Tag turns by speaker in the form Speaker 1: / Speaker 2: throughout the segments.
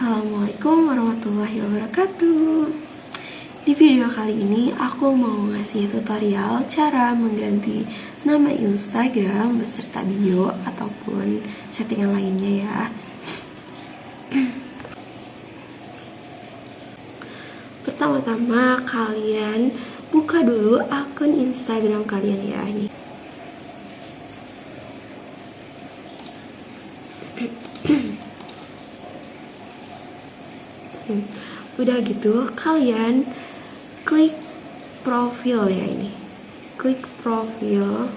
Speaker 1: Assalamualaikum warahmatullahi wabarakatuh. Di video kali ini aku mau ngasih tutorial cara mengganti nama Instagram beserta bio ataupun settingan lainnya ya. Pertama-tama kalian buka dulu akun Instagram kalian ya ini. Udah gitu kalian klik profil ya ini. Klik profil.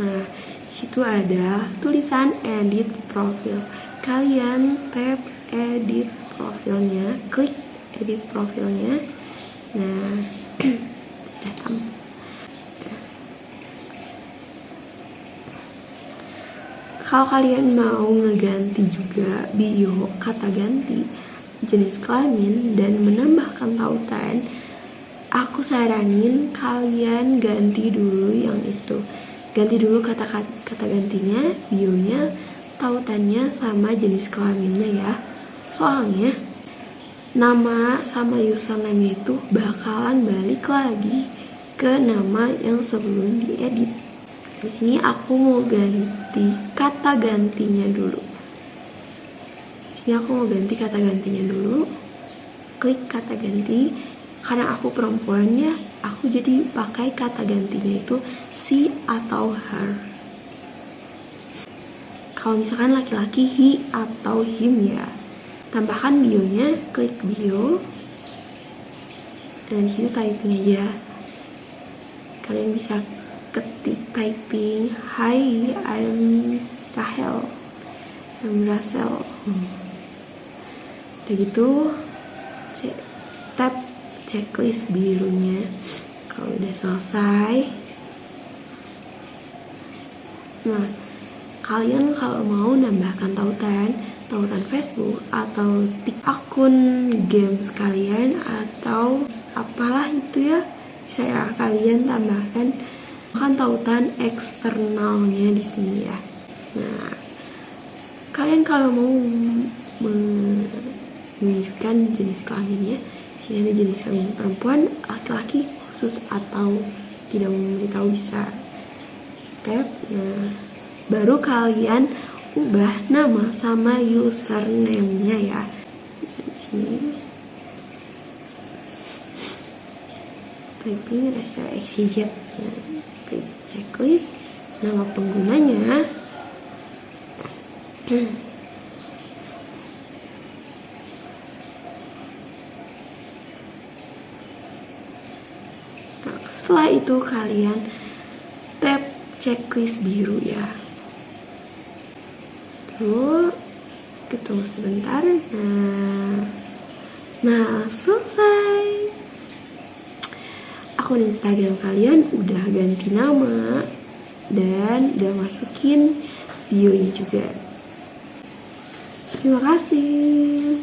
Speaker 1: Nah, situ ada tulisan edit profil. Kalian tap edit profilnya, klik edit profilnya. Nah, sudah tampil. Kalau kalian mau ngeganti juga bio, kata ganti, jenis kelamin, dan menambahkan tautan, aku saranin kalian ganti dulu yang itu. Ganti dulu kata gantinya, bionya, tautannya, sama jenis kelaminnya ya. Soalnya nama sama username itu bakalan balik lagi ke nama yang sebelum diedit. Di sini aku mau ganti kata gantinya dulu. Klik kata ganti. Karena aku perempuan ya, aku jadi pakai kata gantinya itu she atau her. Kalau misalkan laki-laki he atau him ya. Tambahkan bionya, klik bio. Dan di sini typing aja. Kalian bisa ketik typing, hi, I'm Rahel, I'm Russell. Udah gitu, tap checklist birunya. Kalau udah selesai, nah kalian kalau mau nambahkan tautan Facebook atau akun games kalian atau apalah itu ya, bisa ya kalian tambahkan tautan eksternalnya di sini ya. Nah, kalian kalau mau menunjukkan jenis kelaminnya, sini ada jenis kelamin perempuan, laki-laki, khusus atau tidak memberitahu bisa tap. Nah, baru kalian ubah nama sama username-nya ya. Di sini typing Rasha XYZ. Klik checklist, nama penggunanya. Nah, setelah itu kalian tap checklist biru ya. Tuh, tunggu sebentar. Nah, selesai. Akun Instagram kalian udah ganti nama dan udah masukin bio-nya juga. Terima kasih.